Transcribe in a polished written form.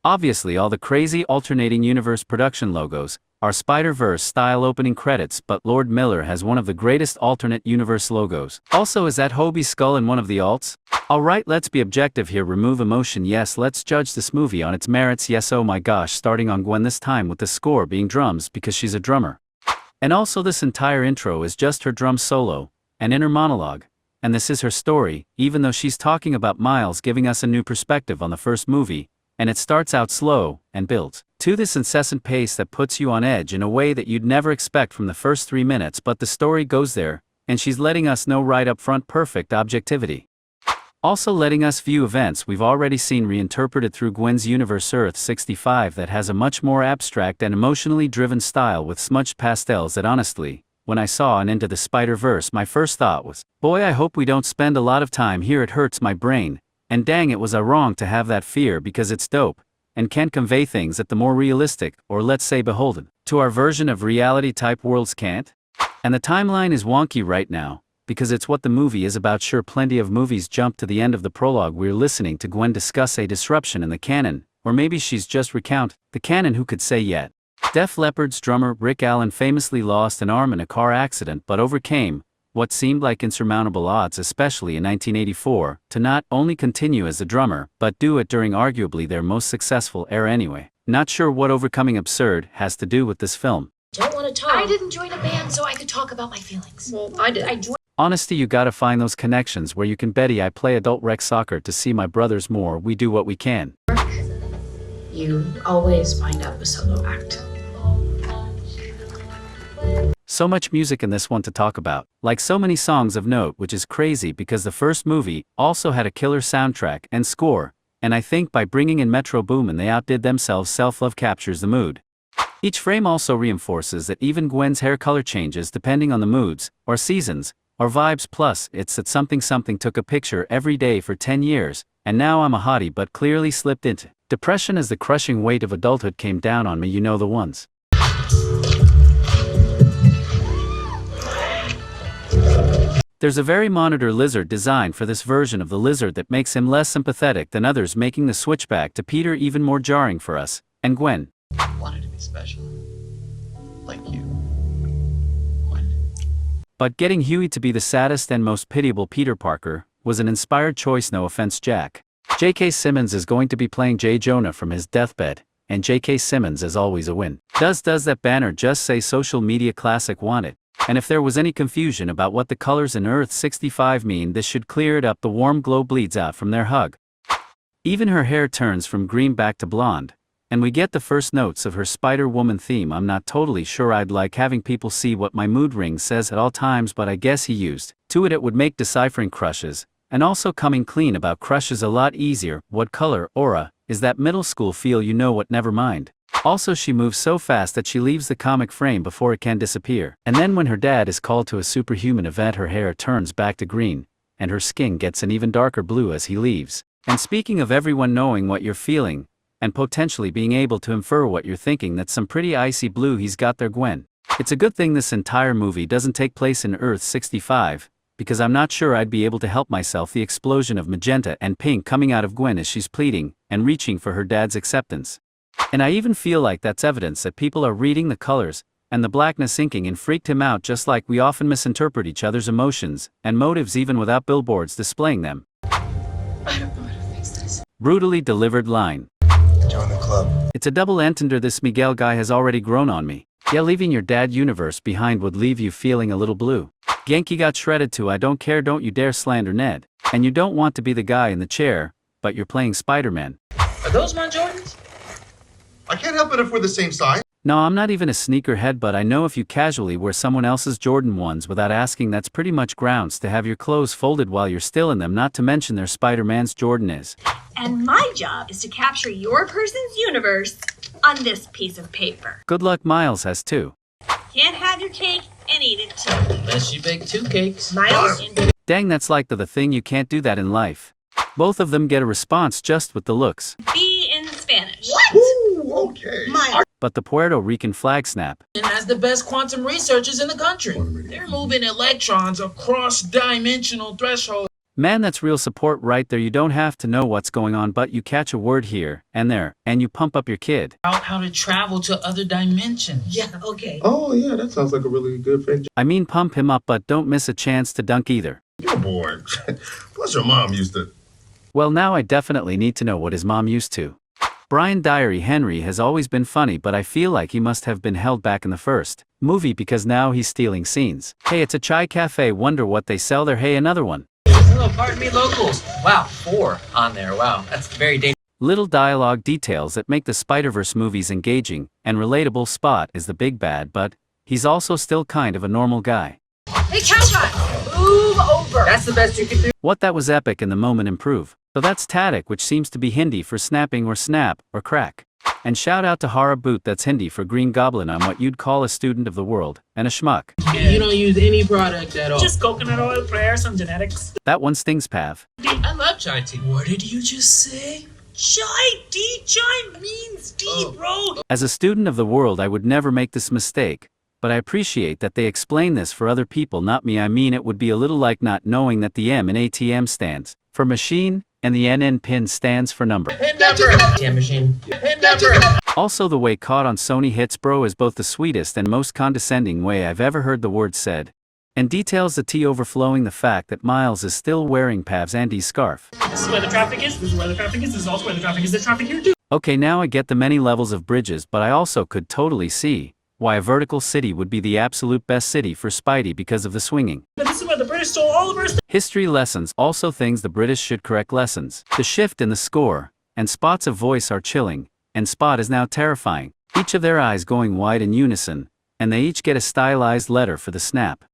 Obviously all the crazy alternating universe production logos are Spider-Verse style opening credits, but Lord Miller has one of the greatest alternate universe logos. Also, is that Hobie's skull in one of the alts? Alright, let's be objective here, remove emotion. Yes, let's judge this movie on its merits. Yes, oh my gosh, starting on Gwen this time with the score being drums because she's a drummer. And also this entire intro is just her drum solo, an inner monologue. And this is her story, even though she's talking about Miles, giving us a new perspective on the first movie, and it starts out slow, and builds to this incessant pace that puts you on edge in a way that you'd never expect from the first 3 minutes, but the story goes there, and she's letting us know right up front perfect objectivity. Also letting us view events we've already seen reinterpreted through Gwen's universe Earth 65 that has a much more abstract and emotionally driven style with smudged pastels that honestly, when I saw an Into the Spider-Verse, my first thought was, boy, I hope we don't spend a lot of time here, it hurts my brain, and dang, it was I wrong to have that fear because it's dope, and can convey things that the more realistic, or let's say beholden, to our version of reality type worlds can't. And the timeline is wonky right now, because it's what the movie is about. Sure, plenty of movies jump to the end of the prologue. We're listening to Gwen discuss a disruption in the canon, or maybe she's just recount the canon, who could say yet. Def Leppard's drummer Rick Allen famously lost an arm in a car accident but overcame what seemed like insurmountable odds, especially in 1984, to not only continue as a drummer, but do it during arguably their most successful era anyway. Not sure what overcoming absurd has to do with this film. Don't want to talk. I didn't join a band so I could talk about my feelings. Well, I did. I joined. Honesty, you gotta find those connections where you can. Betty, I play adult rec soccer to see my brothers more. We do what we can. You always wind up a solo act. So much music in this one to talk about, like so many songs of note, which is crazy because the first movie also had a killer soundtrack and score, and I think by bringing in Metro Boomin they outdid themselves. Self-love captures the mood. Each frame also reinforces that even Gwen's hair color changes depending on the moods, or seasons, or vibes, plus it's that something took a picture every day for 10 years, and now I'm a hottie but clearly slipped into depression as the crushing weight of adulthood came down on me, you know the ones. There's a very monitor lizard design for this version of the lizard that makes him less sympathetic than others, making the switchback to Peter even more jarring for us, and Gwen. Wanted to be special. Like you. But getting Huey to be the saddest and most pitiable Peter Parker was an inspired choice, no offense, Jack. J.K. Simmons is going to be playing J. Jonah from his deathbed, and J.K. Simmons is always a win. Does that banner just say social media classic wanted? And if there was any confusion about what the colors in Earth 65 mean, this should clear it up. The warm glow bleeds out from their hug. Even her hair turns from green back to blonde, and we get the first notes of her Spider-Woman theme. I'm not totally sure I'd like having people see what my mood ring says at all times, but I guess he used to it. It would make deciphering crushes, and also coming clean about crushes, a lot easier. What color aura is that middle school feel? You know what, never mind. Also, she moves so fast that she leaves the comic frame before it can disappear. And then when her dad is called to a superhuman event, her hair turns back to green, and her skin gets an even darker blue as he leaves. And speaking of everyone knowing what you're feeling, and potentially being able to infer what you're thinking, that's some pretty icy blue he's got there, Gwen. It's a good thing this entire movie doesn't take place in Earth 65, because I'm not sure I'd be able to help myself. The explosion of magenta and pink coming out of Gwen as she's pleading and reaching for her dad's acceptance. And I even feel like that's evidence that people are reading the colors, and the blackness inking and freaked him out, just like we often misinterpret each other's emotions and motives even without billboards displaying them. I don't know how to fix this. Brutally delivered line. Join the club. It's a double entendre. This Miguel guy has already grown on me. Yeah, leaving your dad universe behind would leave you feeling a little blue. Genki got shredded too. I don't care, don't you dare slander Ned. And you don't want to be the guy in the chair, but you're playing Spider-Man. Are those my Jordans? I can't help it if we're the same size. No, I'm not even a sneakerhead, but I know if you casually wear someone else's Jordan 1s without asking, that's pretty much grounds to have your clothes folded while you're still in them, not to mention they're Spider-Man's Jordan is. And my job is to capture your person's universe on this piece of paper. Good luck, Miles has too. Can't have your cake and eat it too. Unless you bake 2 cakes. Miles, Dang, that's like the thing, you can't do that in life. Both of them get a response just with the looks. be in Spanish. Ooh, okay. But the Puerto Rican flag snap. And has the best quantum researchers in the country. They're moving electrons across dimensional thresholds. Man, that's real support right there. You don't have to know what's going on, but you catch a word here and there, and you pump up your kid. How to travel to other dimensions. Yeah, okay. Oh, yeah, that sounds like a really good friend. I mean, pump him up, but don't miss a chance to dunk either. Your boy. Plus your mom used to. Well, now I definitely need to know what his mom used to. Brian Diary Henry has always been funny, but I feel like he must have been held back in the first movie because now he's stealing scenes. Hey, it's a chai cafe, wonder what they sell there. Hey, another one. Hello, pardon me, locals. Wow, 4 on there. Wow, that's very dangerous. Little dialogue details that make the Spider-Verse movies engaging and relatable. Spot is the big bad, but he's also still kind of a normal guy. Hey, Cowshot, move over. That's the best you can do. What that was epic in the moment improve. So that's Tadak, which seems to be Hindi for snapping or snap or crack. And shout out to Hara Boot, that's Hindi for Green Goblin. I'm what you'd call a student of the world and a schmuck. You don't use any product at all. Just coconut oil, prayer, some genetics. That one stings, Pav. I love chai tea. What did you just say? Chai tea? Chai means tea, bro. As a student of the world, I would never make this mistake, but I appreciate that they explain this for other people, not me. I mean, it would be a little like not knowing that the M in ATM stands for machine and the NN pin stands for number. Pin number. Damn machine. Pin number. Also, the way caught on Sony Hits Bro is both the sweetest and most condescending way I've ever heard the word said, and details the tea overflowing the fact that Miles is still wearing Pav's Andy's scarf. This is where the traffic is, this is where the traffic is, this is also where the traffic is, there's traffic here too. Okay, now I get the many levels of bridges, but I also could totally see why a vertical city would be the absolute best city for Spidey because of the swinging. But this is where the British stole all of our stuff. History lessons, also things the British should correct lessons. The shift in the score and spots of voice are chilling, and Spot is now terrifying. Each of their eyes going wide in unison, and they each get a stylized letter for the snap.